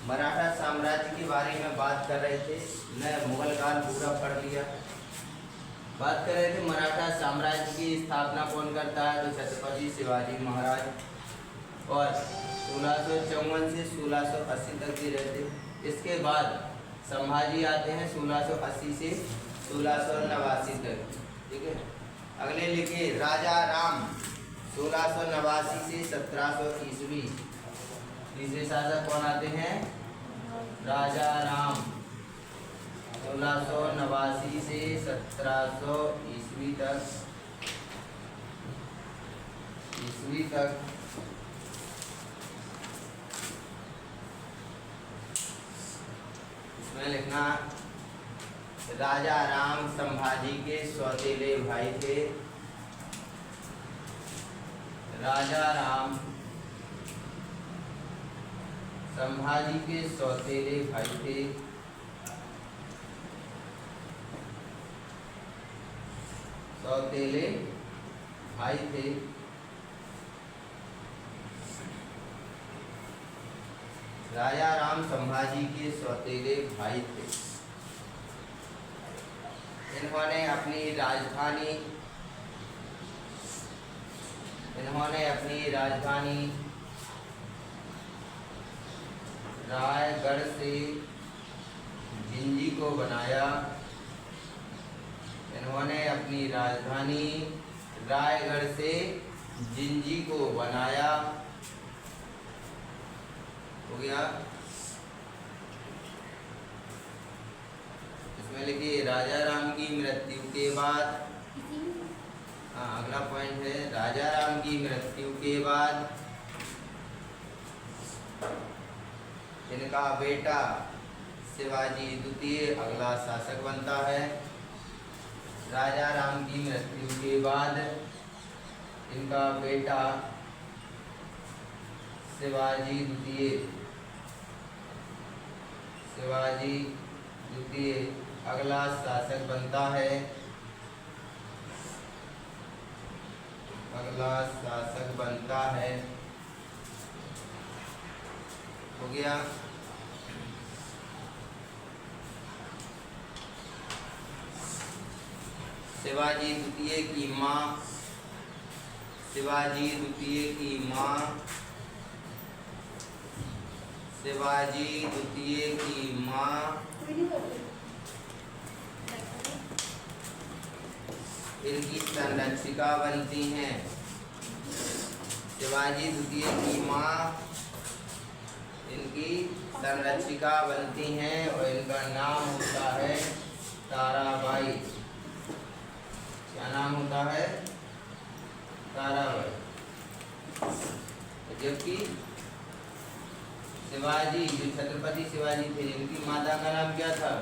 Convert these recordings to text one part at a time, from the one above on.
मराठा साम्राज्य के बारे में बात कर रहे थे। मैं मुगल काल पूरा पढ़ लिया। बात कर रहे थे मराठा साम्राज्य की स्थापना कौन करता है, तो छत्रपति शिवाजी महाराज। और 1654 से 1680 तक ये रहते। इसके बाद संभाजी आते हैं 1680 से 1689 तक। ठीक है। अगले लिखिए राजा राम 1689 से 1700 ईस्वी। तीसरे शासक कौन आते हैं, राजा राम 1689 से 1700 ईस्वी तक। इसमें लिखना राजा राम संभाजी के सौतेले भाई थे। राजा राम संभाजी के सौतेले भाई थे। सौतेले भाई थे। राजा राम संभाजी के सौतेले भाई थे। इन्होंने अपनी राजधानी रायगढ़ से जिंजी को बनाया। इन्होंने अपनी राजधानी रायगढ़ से जिंजी को बनाया। हो गया। इसमें लिखिए राजा राम की मृत्यु के बाद, अगला पॉइंट है राजा राम की मृत्यु के बाद इनका बेटा शिवाजी द्वितीय अगला शासक बनता है। राजा राम की मृत्यु के बाद इनका बेटा शिवाजी द्वितीय अगला शासक बनता है। हो गया। शिवाजी द्वितीय की माँ इनकी संरक्षिका बनती हैं। शिवाजी द्वितीय की माँ इनकी संरक्षिका बनती हैं और इनका नाम होता है ताराबाई। क्या नाम होता है, ताराबाई। जबकि शिवाजी जो छत्रपति शिवाजी थे, इनकी माता का नाम क्या था,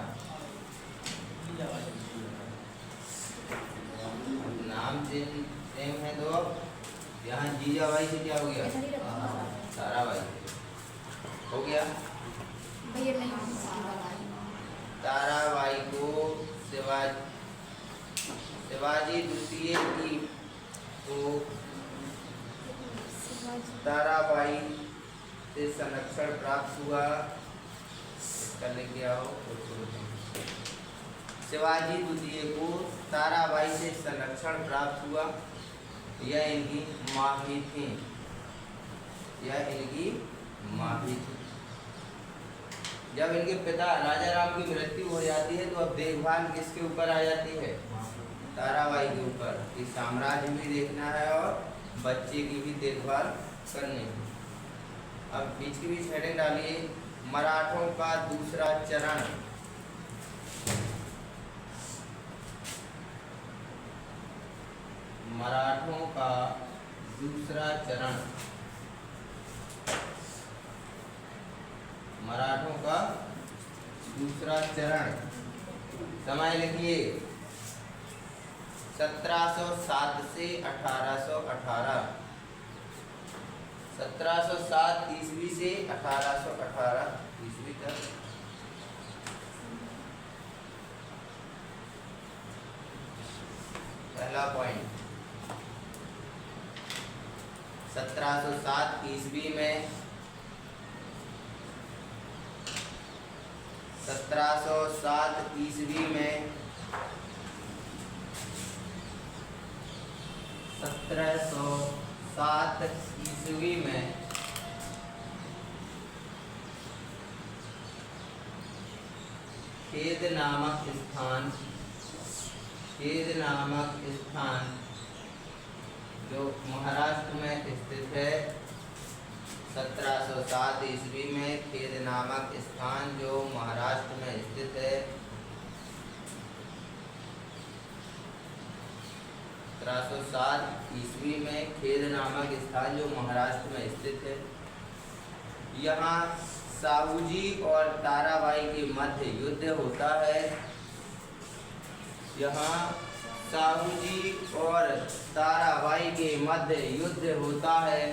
नाम सेम है तो यहाँ जीजाबाई से क्या हो गया, ताराबाई हो गया। ताराबाई को शिवाजी द्वितीय की को ताराबाई से संरक्षण प्राप्त हुआ। कर लेके आओ। शिवाजी द्वितीय को ताराबाई से संरक्षण प्राप्त हुआ। यह इनकी माँ भी थी। जब इनके पिता राजा राम की मृत्यु हो जाती है तो अब देखभाल किसके ऊपर आ जाती है, ताराबाई के ऊपर। कि साम्राज्य भी देखना है और बच्चे की भी देखभाल करनी है। अब बीच के बीच हेडिंग डालिए मराठों का दूसरा चरण। मराठों का दूसरा चरण। मराठों का दूसरा चरण। समय लिखिए 1707 से 1818। 1707 ईस्वी से 1818 ईस्वी तक। पहला पॉइंट 1707 ईस्वी में 1707 ईस्वी में 1707 ईस्वी में खेद नामक स्थान जो महाराष्ट्र में स्थित है। 1707 ईस्वी में खेद नामक स्थान जो महाराष्ट्र में स्थित है। 1707 ईस्वी में खेद नामक स्थान जो महाराष्ट्र में स्थित है। यहाँ साहूजी और ताराबाई के मध्य युद्ध होता है। यहाँ साहूजी और ताराबाई के मध्य युद्ध होता है।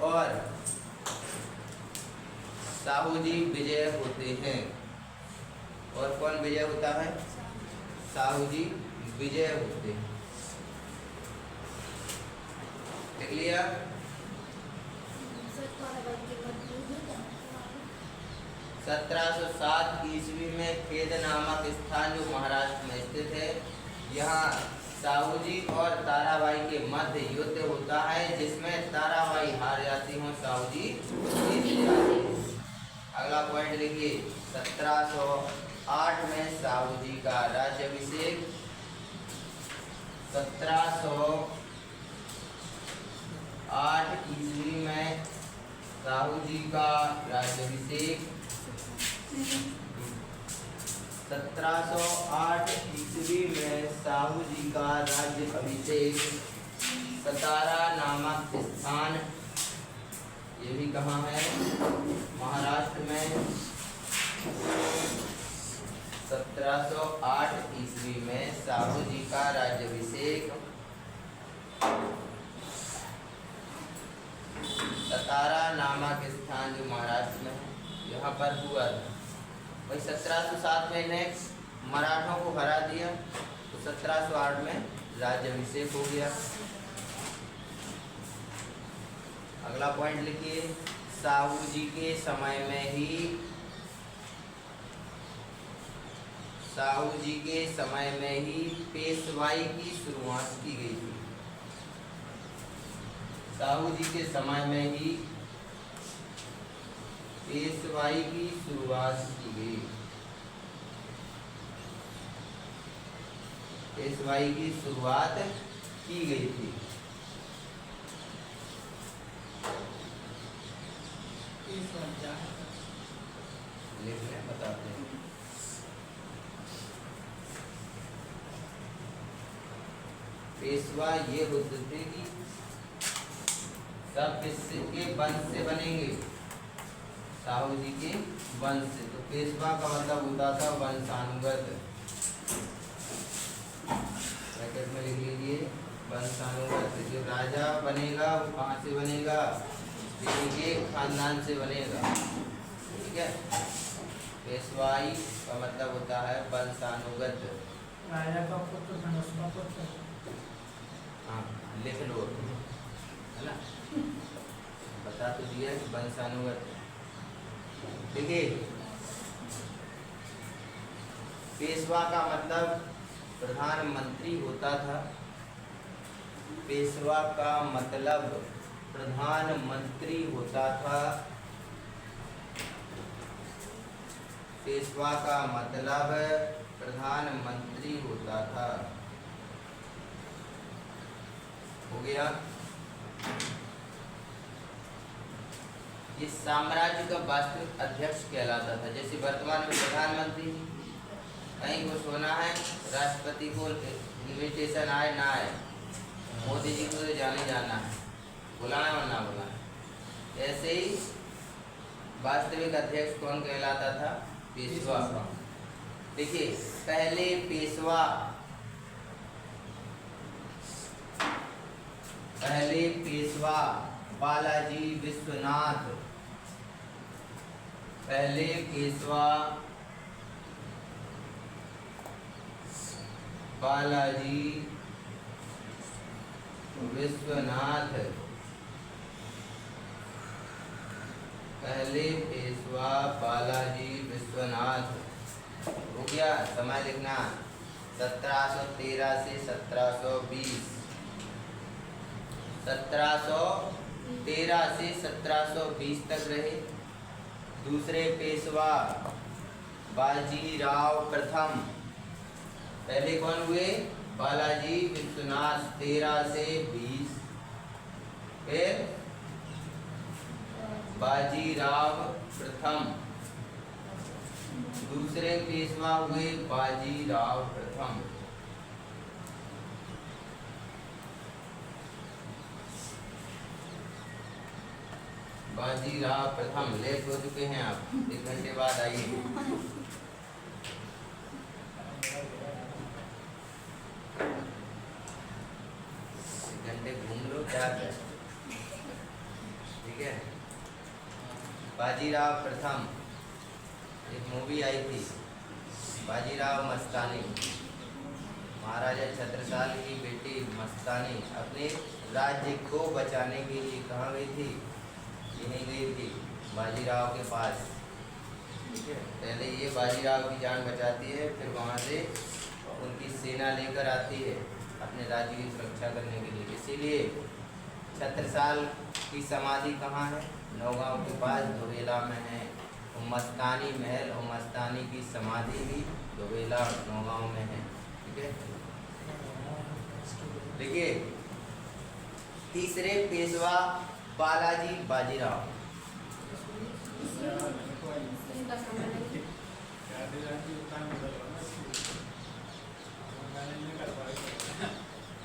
और साहूजी विजय होते हैं। और कौन विजय होता है? साहूजी विजय होते हैं। देख लिया? 1707 ईस्वी में खेद नामक स्थान जो महाराष्ट्र में स्थित है। यहाँ साहूजी और ताराबाई के मध्य युद्ध होता है, जिसमें ताराबाई हार जाती हैं, साहूजी जीत जाते हैं। अगला पॉइंट लिखिए। 1708 में साहूजी का राज्याभिषेक। 1708 ईस्वी में साहूजी का राज्याभिषेक। 1708 ईस्वी में साहूजी का राज्याभिषेक सतारा नामक स्थान, ये भी कहाँ है? महाराष्ट्र में। 1708 ईस्वी में साहूजी का राज्याभिषेक सतारा नामक स्थान जो महाराष्ट्र में है, यहाँ पर हुआ था। वही 1707 में इन्हें मराठों को हरा दिया, तो 1708 में राज्याभिषेक हो गया। अगला पॉइंट लिखिए। साहूजी के समय में ही पेशवाई की शुरुआत की गई थी। साहूजी के समय में ही पेशवाई की शुरुआत की गई। पेशवाई की शुरुआत की गई थी। लिख लें, बताते हैं। पेशवा ये होते थे कि सब किसके वंश से बनेंगे? साहूजी के वंश से। तो पेशवा का मतलब होता था वंशानुगत। ब्रैकेट में लिख लीजिए वंशानुगत। जो राजा बनेगा वो कहाँ से बनेगा? किसी के खानदान से बनेगा। ठीक है। पेशवाई का मतलब होता है वंशानुगत। राजा का पुत्र धनुष का पुत्र। हाँ, लिख लो, है ना? बता तो दिया वंशानुगत। देखिए, पेशवा का मतलब प्रधानमंत्री होता था। पेशवा का मतलब प्रधानमंत्री होता था। पेशवा का मतलब प्रधानमंत्री होता था। हो गया। ये साम्राज्य का वास्तविक अध्यक्ष कहलाता था। जैसे वर्तमान में प्रधानमंत्री, कहीं कुछ होना है, राष्ट्रपति को इन्विटेशन आए ना आए, मोदी जी को तो जाने जाना है, बुलाना और ना बुलाना। ऐसे ही वास्तविक अध्यक्ष कौन कहलाता था? पेशवा। देखिए, पहले पेशवा बालाजी विश्वनाथ। पहले पेशवा बालाजी विश्वनाथ पहले पेशवा बालाजी विश्वनाथ। हो गया। समय लिखना 1713 से 1720। 1713 से 1720 तक रहे। दूसरे पेशवा बाजीराव प्रथम। पहले कौन हुए? बालाजी विश्वनाथ 13 से 20। फिर बाजीराव प्रथम। दूसरे पेशवा हुए बाजीराव प्रथम। बाजीराव प्रथम लेट हो चुके हैं आप। 1 घंटे बाद आइए। घंटे घूम लो क्या है। ठीक है। बाजीराव प्रथम एक मूवी आई थी, बाजीराव मस्तानी। महाराजा छत्रसाल की बेटी मस्तानी अपने राज्य को बचाने के लिए कहाँ गई थी? यहीं गई थी, बाजीराव के पास। ठीक है। पहले ये बाजीराव की जान बचाती है, फिर वहाँ से उनकी सेना लेकर आती है अपने राज्य की सुरक्षा करने के लिए। इसीलिए छत्रसाल की समाधि कहाँ है? नौगांव के पास धोबेला में है। मस्तानी महल और मस्तानी की समाधि भी धोबेला नौगांव में है। ठीक है। देखिए तीसरे पेशवा बालाजी बाजीराव।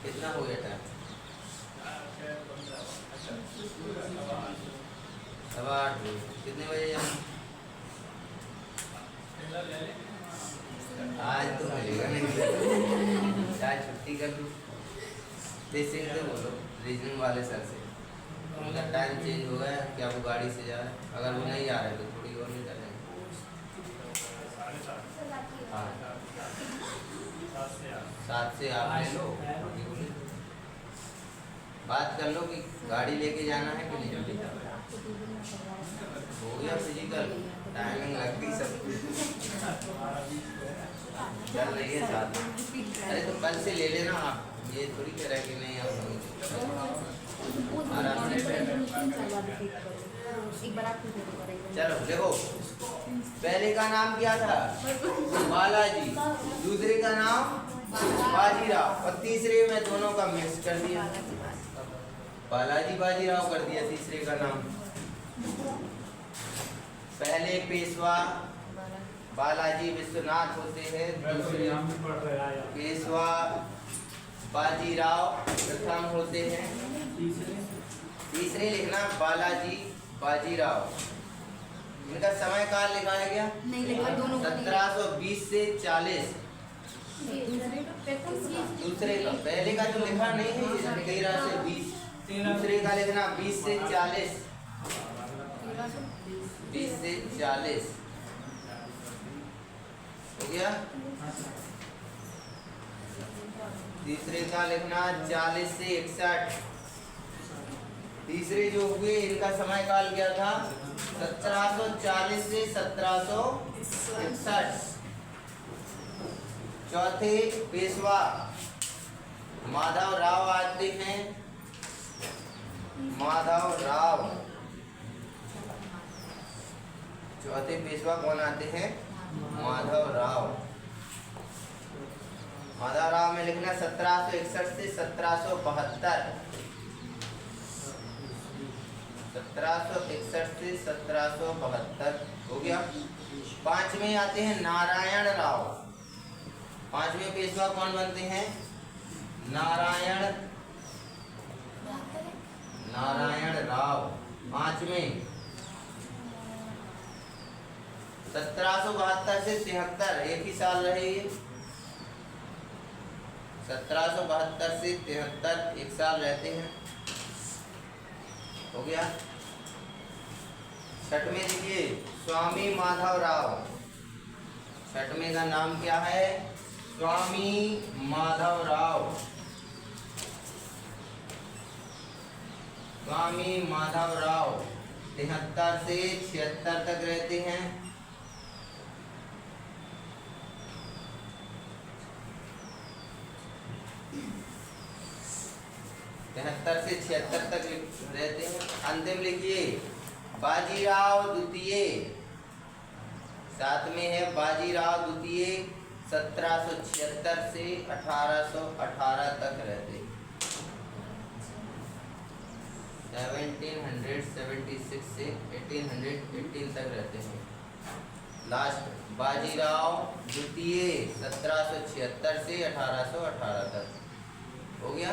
कितना हो गया टाइम? 8:15। कितने बजे जाना? आज तो मिलेगा नहीं। आज छुट्टी कर दूँ? से बोलो रीजनिंग वाले सर से उनका टाइम चेंज हो गया क्या? वो गाड़ी से जा रहे हैं। अगर वो नहीं आ रहे तो थोड़ी और नहीं करेंगे। हाँ 7 से आप ले लो। बात कर लो कि गाड़ी लेके जाना है कि नहीं। हो गया फिजिकल टाइमिंग लग गई सब चल रही है साथ। अरे तो कल से ले लेना आप। ये थोड़ी कह रहा है कि नहीं आप आराम से। चलो देखो पहले का नाम क्या था? बालाजी। दूसरे का नाम बाजीराव और तीसरे में दोनों का मिक्स कर दिया, बालाजी बाजीराव कर दिया तीसरे का नाम। पहले पेशवा बालाजी विश्वनाथ होते हैं, दूसरे पेशवा बाजीराव प्रथम होते हैं। तीसरे लिखना बालाजी बाजीराव। इनका समय काल लिखा है क्या? नहीं लिखा, दोनों 1720 से 40। दूसरे का पहले का तो लिखा नहीं है 13 से 20। दूसरे का लिखना 20 से 40। 20 से 40 हो गया। तीसरे का लिखना 40 से 61। तीसरे जो हुए इनका समय काल क्या था? 1740 से 1761। चौथे पेशवा माधव राव आते हैं। माधव राव चौथे पेशवा कौन आते हैं? माधव राव। माधव राव में लिखना 1761 से 1772। 1761 से 1772 हो गया। पांचवें आते हैं नारायण राव। पांचवें पेशवा कौन बनते हैं? नारायण राव। पांचवें 1772 से 73 एक ही साल रहे ये। 1772 से 73 एक साल रहते हैं। हो गया। छठवें देखिए स्वामी माधव राव। छठवें का नाम क्या है? स्वामी माधव राव। स्वामी माधव राव 73 से 76 तक रहते हैं। तिहत्तर से 76 तक रहते हैं। अंतिम लिखिए बाजीराव द्वितीय, साथ में है बाजीराव द्वितीय 1776 से 1818 तक रहते हैं। 1776 से 1818 तक रहते हैं। लास्ट बाजीराव द्वितीय 1776 से 1818 तक। हो गया।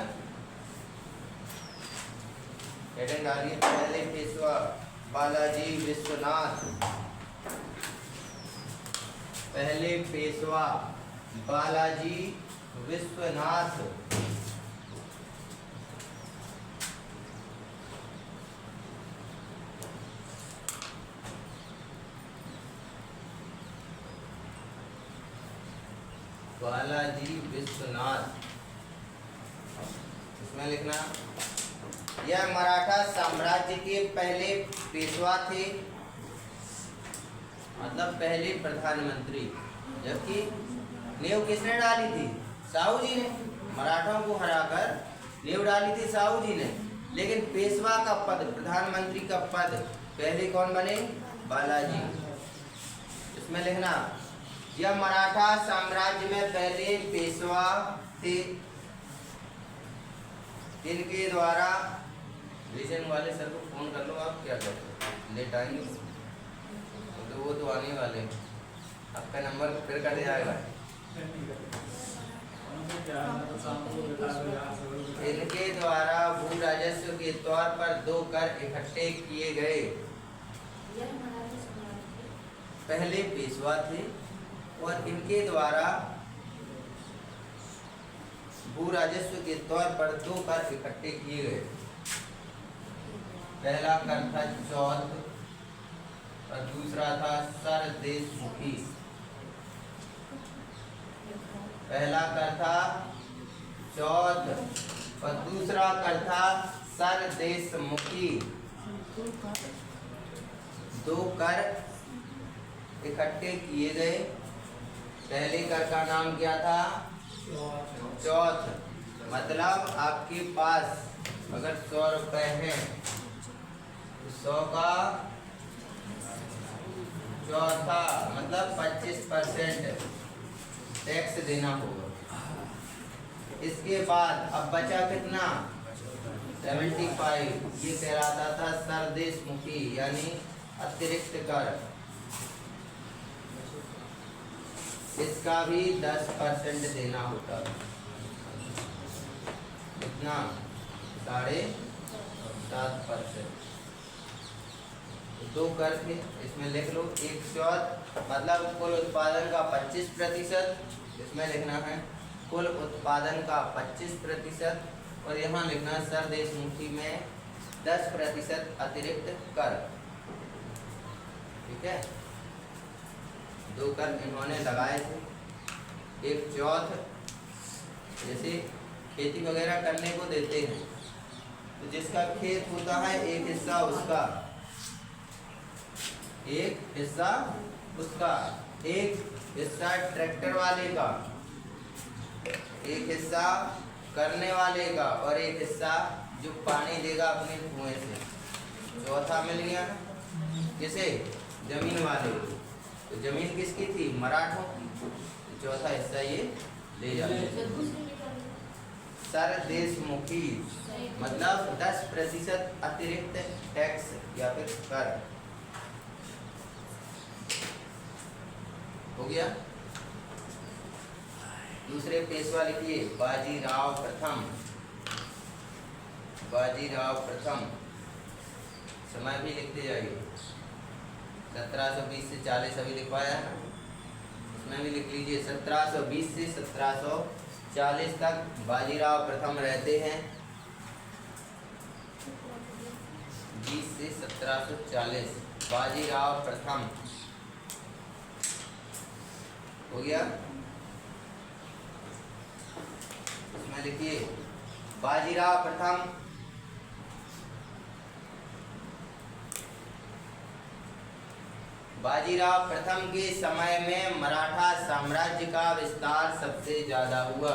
हेडिंग डालिए पहले पेशवा बालाजी विश्वनाथ। पहले पेशवा बालाजी विश्वनाथ बालाजी विश्वनाथ। इसमें लिखना यह मराठा साम्राज्य के पहले पेशवा थे, मतलब पहले प्रधानमंत्री। जबकि नींव किसने डाली थी? साहू जी ने। मराठों को हराकर नींव डाली थी साहू जी ने। लेकिन पेशवा का पद, प्रधानमंत्री का पद पहले कौन बने? बालाजी। इसमें लिखना यह मराठा साम्राज्य में पहले पेशवा थे, इनके द्वारा। रीजन वाले सर को फोन कर लो, आप क्या करते हो? लेट आएंगे तो वो तो आने वाले हैं, आपका नंबर फिर कट जाएगा। इनके द्वारा भू राजस्व के तौर पर 2 कर इकट्ठे किए गए। पहले पेशवा थे और इनके द्वारा भू राजस्व के तौर पर 2 कर इकट्ठे किए गए। पहला कर था चौथ और दूसरा था सरदेशमुखी। पहला कर था चौथ और दूसरा कर था सरदेशमुखी। 2 कर इकट्ठे किए गए। पहले कर का नाम क्या था? चौथ। मतलब आपके पास अगर 100 रुपए हैं तो 100 का चौथा मतलब 25% टैक्स देना होगा। इसके बाद अब बचा कितना? 75। ये कहलाता था सरदेशमुखी यानी अतिरिक्त कर। इसका भी 10% देना होता। कितना? 7.5%। 2 कर थे, इसमें लिख लो 1/4 मतलब कुल उत्पादन का 25%। इसमें लिखना है कुल उत्पादन का 25% और यहाँ लिखना सरदेशमुखी में 10% अतिरिक्त कर। ठीक है। 2 कर इन्होंने लगाए थे। 1/4 जैसे खेती वगैरह करने को देते हैं तो जिसका खेत होता है एक हिस्सा उसका, एक हिस्सा उसका, एक हिस्सा ट्रैक्टर वाले का, एक हिस्सा करने वाले का और एक हिस्सा जो पानी देगा अपने कुएं से। चौथा मिल गया ना किसे? जमीन वाले को। तो जमीन किसकी थी? मराठों की। तो चौथा हिस्सा ये ले जाते। सरदेशमुखी मतलब 10% अतिरिक्त टैक्स या फिर कर। हो गया। दूसरे पेशवा लिखिए बाजीराव प्रथम। बाजीराव प्रथम। समय भी लिखते जाइए। 1720 से 40 अभी लिखवाया है ना, इसमें भी लिख लीजिए। 1720 से 1740 तक बाजीराव प्रथम रहते हैं। 20 से 1740 बाजीराव प्रथम। हो गया। इसमें लिखिए बाजीराव प्रथम बाजीराव प्रथम के समय में मराठा साम्राज्य का विस्तार सबसे ज्यादा हुआ।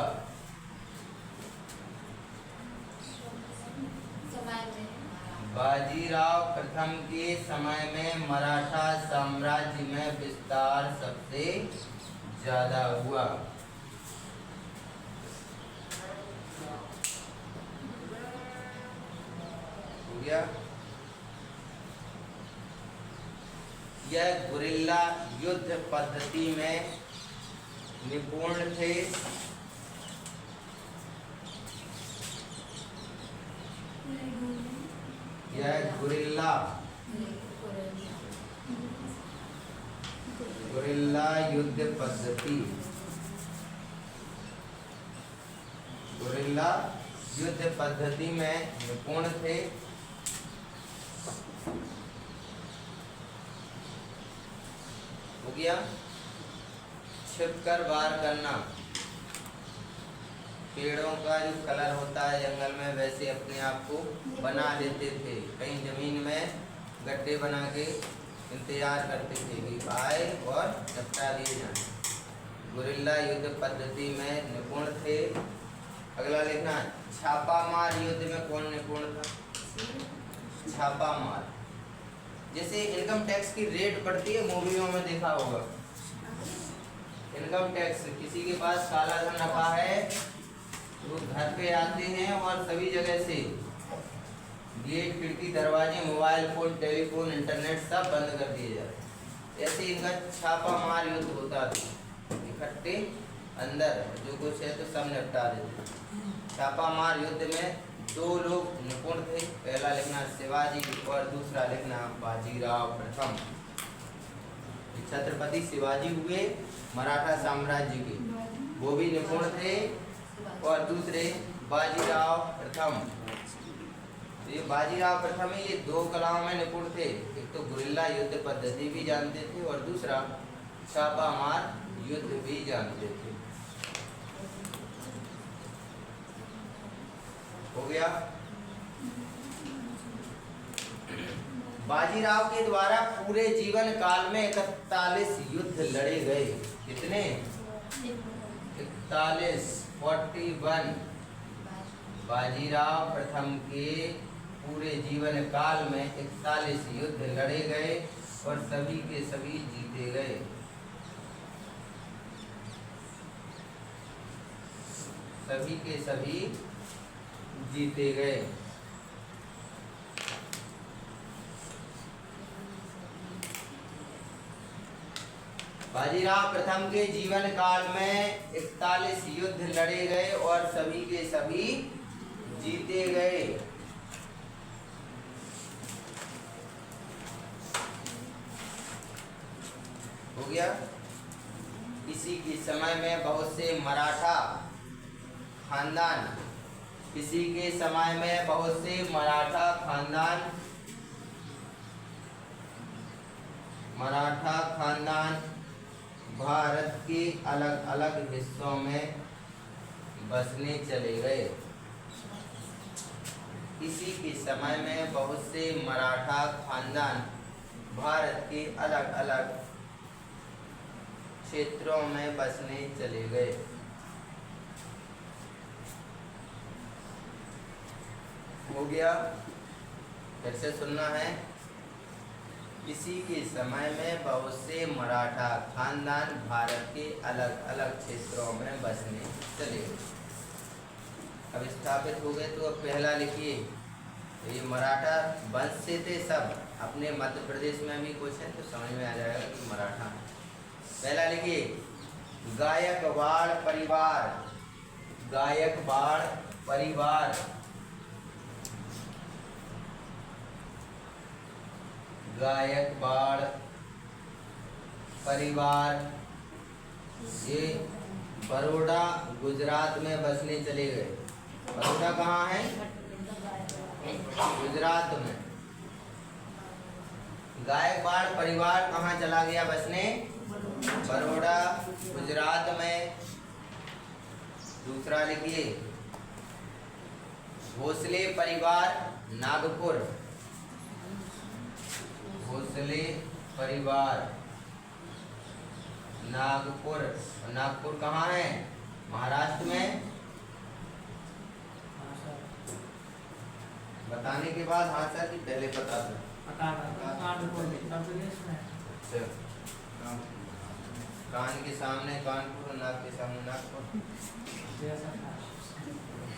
बाजीराव प्रथम के समय में मराठा साम्राज्य में विस्तार सबसे ज्यादा हुआ। हो गया। यह गुरिल्ला युद्ध पद्धति में निपुण थे। यह गुरिल्ला युद्ध पद्धति, गुरिल्ला युद्ध पद्धति में निपुण थे। हो गया। छिपकर वार करना, पेड़ों का जो कलर होता है जंगल में वैसे अपने आप को बना लेते थे। कहीं जमीन में गड्ढे बना के इंतजार करते थे कि आए और निपटा दिए जाए। गुरिल्ला युद्ध पद्धति में निपुण थे। अगला लिखना, छापामार युद्ध में कौन निपुण था? छापामार, जैसे इनकम टैक्स की रेट बढ़ती है, मूवियों में देखा होगा। इनकम टैक्स, किसी के पास काला धन रखा है वो घर पे आते हैं और सभी जगह से गेट, खिड़की, दरवाजे, मोबाइल फोन, टेलीफोन, इंटरनेट सब बंद कर दिए जाते। ऐसे इनका छापामार युद्ध होता था। इकट्ठे अंदर जो कुछ है तो सब निपटा देते। छापामार युद्ध में दो लोग निपुण थे। पहला लिखना शिवाजी और दूसरा लिखना बाजीराव प्रथम। छत्रपति शिवाजी हुए मराठा साम्राज्य के, वो भी निपुण थे, और दूसरे बाजीराव प्रथम। ये बाजीराव प्रथम ही ये दो कलाओं में निपुण थे। एक तो गुरिल्ला युद्ध पद्धति भी जानते थे और दूसरा छापामार युद्ध भी जानते थे। हो गया। बाजीराव के द्वारा पूरे जीवन काल में 41 युद्ध लड़े गए। कितने? 41 बाजीराव प्रथम के पूरे जीवन काल में 41 युद्ध लड़े गए और सभी के सभी जीते गए। सभी के सभी जीते गए। बाजीराव प्रथम के जीवन काल में 41 युद्ध लड़े गए और सभी के सभी जीते गए। हो गया। इसी के समय में बहुत से मराठा खानदान, इसी के समय में बहुत से मराठा खानदान भारत के अलग अलग हिस्सों में बसने चले गए। इसी के समय में बहुत से मराठा खानदान भारत के अलग अलग क्षेत्रों में बसने चले गए। हो गया। फिर से सुनना है। इसी के समय में बहुत से मराठा खानदान भारत के अलग अलग क्षेत्रों में बसने चले गए। अब स्थापित हो गए तो अब पहला लिखिए। ये मराठा वंश से थे सब। अपने मध्य प्रदेश में भी कुछ है तो समझ में आ जाएगा कि मराठा है। पहला लिखिए, गायकवाड़ परिवार। गायकवाड़ परिवार। गायकवाड़ परिवार ये बड़ौदा गुजरात में बसने चले गए। बड़ौदा कहाँ है? गुजरात में। गायकवाड़ परिवार कहाँ चला गया बसने? बड़ौदा गुजरात में। दूसरा लिखिए, भोसले परिवार नागपुर। भोसले परिवार नागपुर। और नागपुर कहाँ है? महाराष्ट्र में। हाँ सर। बताने के बाद हाँ सर कि पहले पता था। पता था कानपुर उत्तर प्रदेश में। अच्छा, कान के सामने कानपुर और नाक के सामने नागपुर। जैसा था।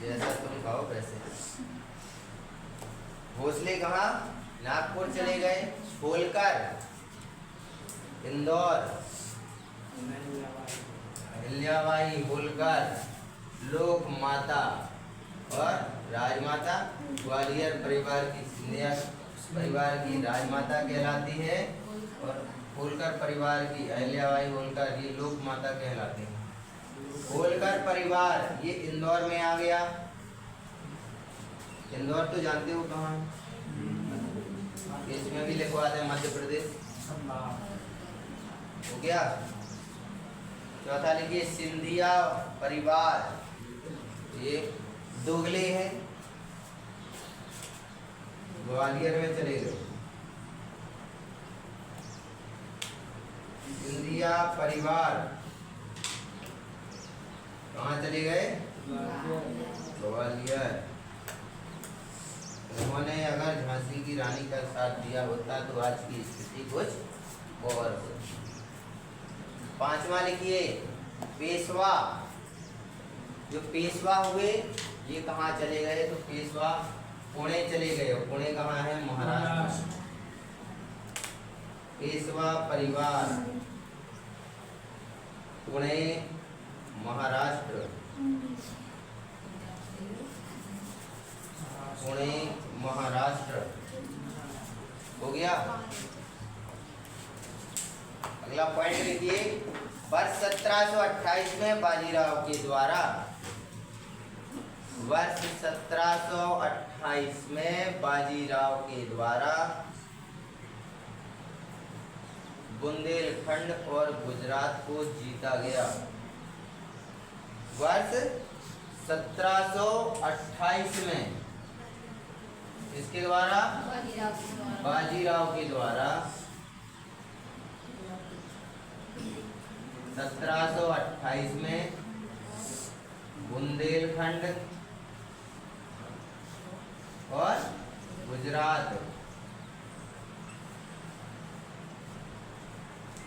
जैसा तुम खाओ वैसे। भोसले कहाँ? नागपुर चले गए। होलकर इंदौर। अहिल्याबाई होलकर लोक माता और राजमाता ग्वालियर परिवार की, सिंधिया परिवार की राजमाता कहलाती है। और होलकर परिवार की अहिल्याबाई होलकर ये लोक माता कहलाती है। होलकर परिवार ये इंदौर में आ गया। इंदौर तो जानते हो कहाँ है? इसमें भी लिखवा दें मध्य प्रदेश। हो गया। चौथा लिखिए सिंधिया परिवार ये दोगले हैं, ग्वालियर में चले गए। सिंधिया परिवार कहाँ चले गए? ग्वालियर। उन्होंने अगर झांसी की रानी का साथ दिया होता तो आज की स्थिति कुछ और होती। पांचवा लिखिए पेशवा। जो पेशवा हुए ये कहाँ चले गए? तो पेशवा पुणे चले गए। पुणे कहाँ है? महाराष्ट्र। पेशवा परिवार पुणे महाराष्ट्र। पुणे महाराष्ट्र हो गया। अगला पॉइंट लिखिए वर्ष 1728 में बाजीराव के द्वारा, वर्ष 1728 में बाजीराव के द्वारा बुंदेलखंड और गुजरात को जीता गया। वर्ष 1728 में इसके द्वारा बाजीराव के द्वारा 1728 में बुंदेलखंड और गुजरात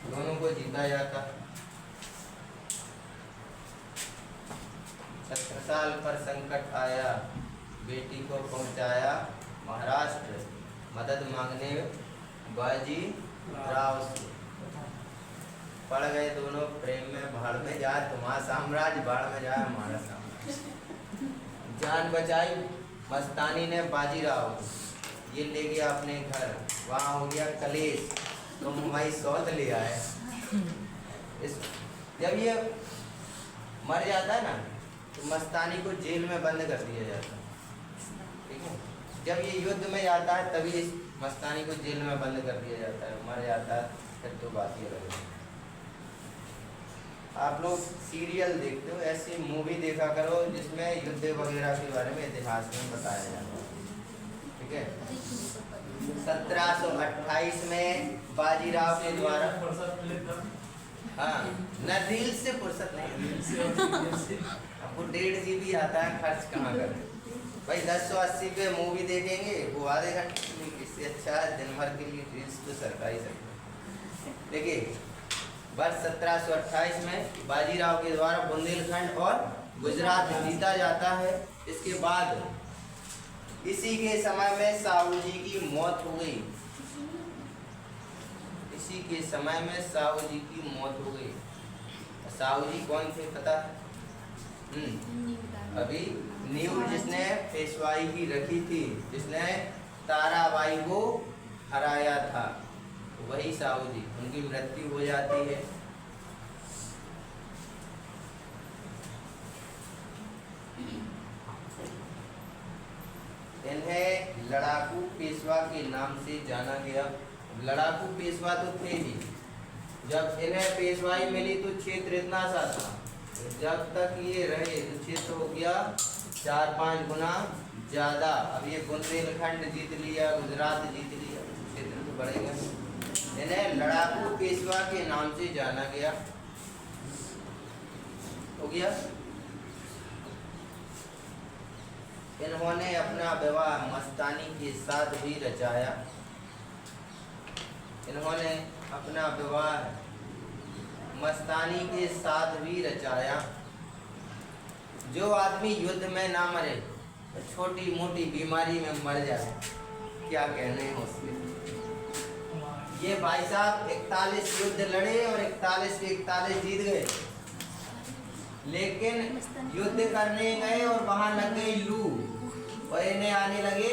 दोनों को जीता जाता। 17 साल पर संकट आया, बेटी को पहुंचाया महाराष्ट्र, मदद मांगने बाजीराव से। पड़ गए दोनों प्रेम में, भाड़ में जाए तुम्हारा साम्राज्य, भाड़ में जाए हमारा साम्राज्य। जान बचाई मस्तानी ने बाजीराव, ये ले गया अपने घर, वहाँ हो गया कलेश, तो मुंबई सौत ले आए। जब ये मर जाता है ना तो मस्तानी को जेल में बंद कर दिया जाता है, ठीक है। जब ये युद्ध में जाता है तभी इस मस्तानी को जेल में बंद कर दिया जाता है, मर जाता है फिर तो बात ये रही। आप लोग सीरियल देखते हो, ऐसी मूवी देखा करो जिसमें युद्ध वगैरह के बारे में इतिहास में बताया जाता है, ठीक है। 1728 में बाजीराव के द्वारा, हाँ न रील से फुर्सत नहीं, आपको 1.5 GB आता है, खर्च कहाँ करें भाई। 1080 पे मूवी देखेंगे वो आधे घंटे में, इससे अच्छा दिन भर के लिए रील्स तो सरकारी सकते। देखिए वर्ष 1728 में बाजीराव के द्वारा बुंदेलखंड और गुजरात जीता जाता है। इसके बाद इसी के समय में साहू जी की मौत हो गई। इसी के समय में साहू जी की मौत हो गई। साहू जी कौन थे पता? अभी नींव जिसने पेशवाई की रखी थी, जिसने ताराबाई को हराया था, वही साहू जी। उनकी मृत्यु हो जाती है। इन्हें लड़ाकू पेशवा के नाम से जाना गया। लड़ाकू पेशवा तो थे ही, जब इन्हें पेशवाई मिली तो क्षेत्र इतना सा था, जब तक ये रहे तो क्षेत्र हो गया 4-5 गुना ज़्यादा। अब ये बुंदेलखंड जीत लिया, गुजरात जीत लिया, क्षेत्र तो बढ़ेगा। इन्हें लड़ाकू पेशवा के नाम से जाना गया। हो गया। इन्होंने अपना विवाह मस्तानी के साथ भी रचाया। इन्होंने अपना विवाह मस्तानी के साथ भी रचाया। जो आदमी युद्ध में ना मरे तो छोटी मोटी बीमारी में मर जाए, क्या कहने हैं उसके। ये भाई साहब 41 युद्ध लड़े और 41 के 41 जीत गए, लेकिन युद्ध करने गए और वहां लग गई लू और इन्हें आने लगे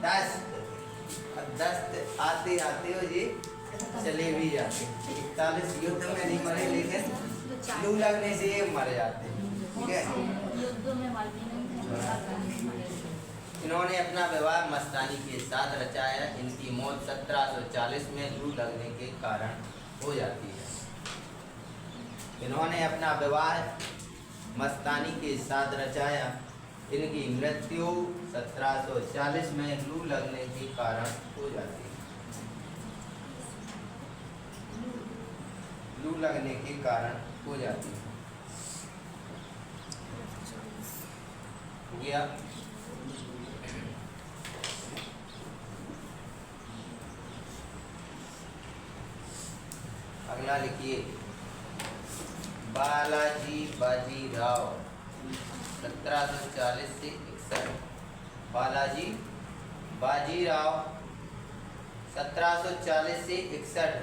दस्त आते आते हो जी चले भी जाते। 41 युद्ध में नहीं मरे, लेकिन लू लगने से ये मर जाते। ठीक है। इन्होंने अपना विवाह मस्तानी के साथ रचाया। इनकी मौत 1740 में लू लगने के कारण हो जाती है। इन्होंने अपना विवाह मस्तानी के साथ रचाया। इनकी मृत्यु 1740 में लू लगने के कारण हो जाती है। लू लगने के कारण हो जाती है। हो गया। अगला लिखिए, बालाजी बाजीराव 1740 से 61। बालाजी बाजीराव 1740 से 61।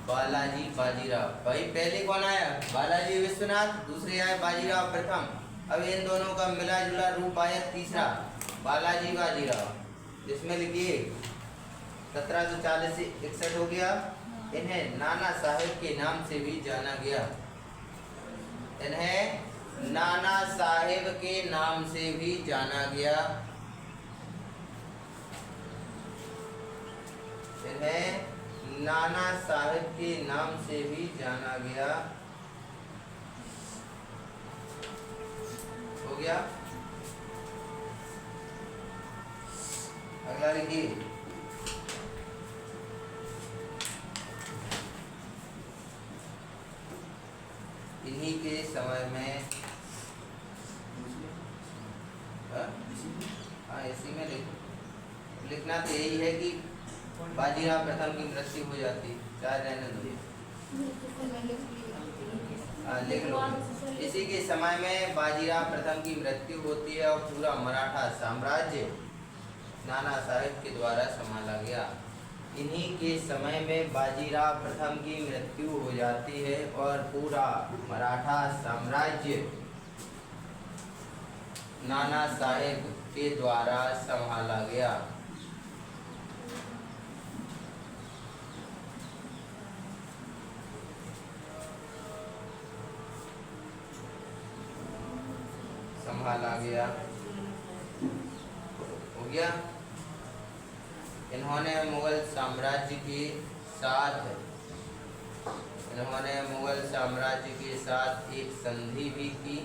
बालाजी बाजीराव, भाई पहले कौन आया? बालाजी विश्वनाथ, दूसरे आए बाजीराव प्रथम। अब इन दोनों का मिला जुला रूप आया तीसरा, बालाजी बाजीराव। इसमें लिखिए 1740 से 61 हो गया। इन्हें नाना साहेब के नाम से भी जाना गया। इन्हें नाना साहेब के नाम से भी जाना गया। इन्हें नाना साहेब के नाम से भी जाना गया। हो गया। अगला लिखिए, इन्हीं के समय में, हाँ इसी में लिखना तो यही है कि बाजीराव प्रथम की मृत्यु हो जाती, चाहे रहने दो, लिख लो। इसी के समय में बाजीराव प्रथम की मृत्यु होती है और पूरा मराठा साम्राज्य नाना साहेब के द्वारा संभाला गया। इन्हीं के समय में बाजीराव प्रथम की मृत्यु हो जाती है और पूरा मराठा साम्राज्य नाना साहेब के द्वारा संभाला गया। संभाला गया। हो गया। इन्होंने मुगल साम्राज्य के साथ एक संधि भी की।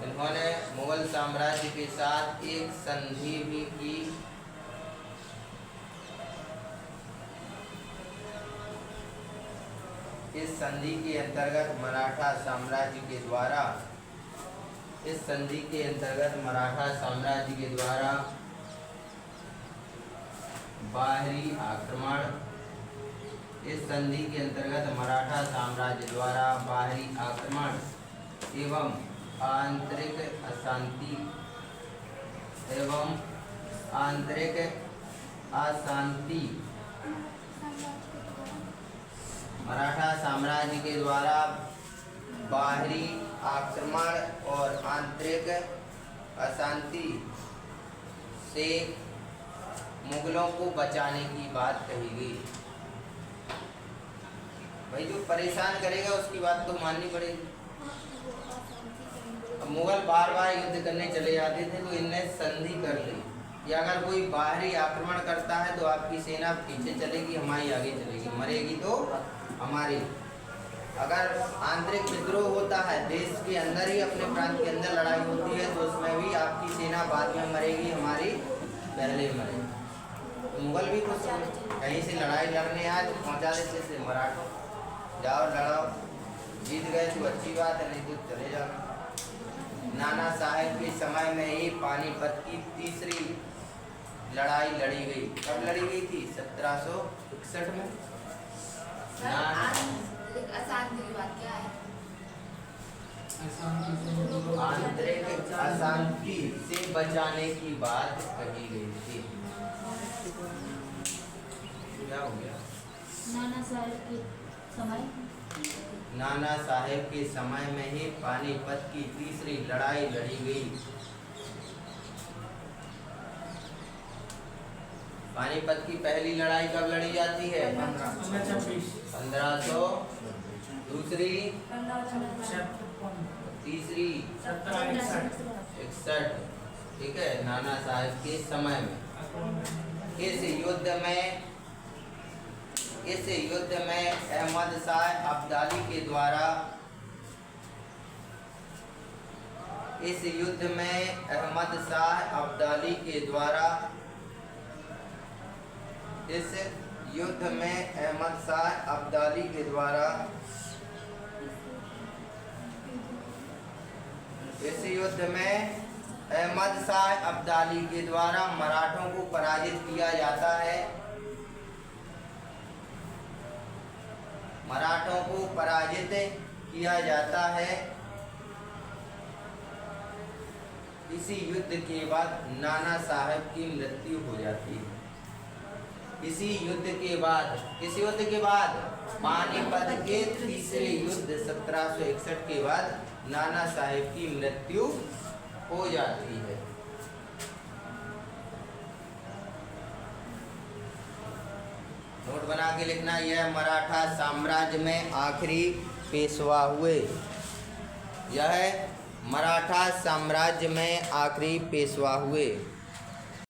इन्होंने मुगल साम्राज्य के साथ एक संधि भी की। इस संधि के अंतर्गत मराठा साम्राज्य के द्वारा बाहरी आक्रमण, इस संधि के अंतर्गत मराठा साम्राज्य द्वारा बाहरी आक्रमण एवं आंतरिक अशांति मराठा साम्राज्य के द्वारा बाहरी आक्रमण और आंतरिक अशांति से मुगलों को बचाने की बात कही गई। भाई जो परेशान करेगा उसकी बात तो माननी पड़ेगी। अब मुगल बार बार युद्ध करने चले जाते थे तो इनने संधि कर ली कि अगर कोई बाहरी आक्रमण करता है तो आपकी सेना पीछे चलेगी, हमारी आगे चलेगी, मरेगी तो हमारी। अगर आंतरिक विद्रोह होता है, देश के अंदर ही अपने प्रांत के अंदर लड़ाई होती है, तो उसमें भी आपकी सेना बाद में मरेगी, हमारी पहले मरेगी। तो मुगल भी कुछ कहीं से लड़ाई लड़ने आए तो पहुंचा देते थे मराठों, जाओ लड़ाओ, जीत गए तो अच्छी बात है, नहीं तो चले जाओ। नाना साहेब के समय में ही पानीपत की तीसरी लड़ाई लड़ी गई। कब लड़ी गई थी? 1761 में। सर अशांति की बात क्या है? आंतरिक अशांति से बचाने की बात कही गई थी। क्या हो गया? नाना साहेब के समय नाना साहेब के समय में ही पानीपत की तीसरी लड़ाई लड़ी गई। पानीपत की पहली लड़ाई कब लड़ी जाती है? 1500। दूसरी? तीसरी? 61। ठीक है, नाना साहेब के समय में। इस युद्ध में अहमद शाह अब्दाली के द्वारा इस युद्ध में अहमद शाह अब्दाली के द्वारा इस युद्ध में अहमद शाह अब्दाली के द्वारा इस युद्ध में अहमद शाह अब्दाली के द्वारा मराठों को पराजित किया जाता है। मराठों को पराजित किया जाता है। इसी युद्ध के बाद नाना साहब की मृत्यु हो जाती है। इसी युद्ध के बाद, इस युद्ध के बाद पानीपत के तीसरे युद्ध 1761 के बाद नाना साहेब की मृत्यु हो जाती है। नोट बना के लिखना, यह मराठा साम्राज्य में आखिरी पेशवा हुए। यह मराठा साम्राज्य में आखिरी पेशवा हुए।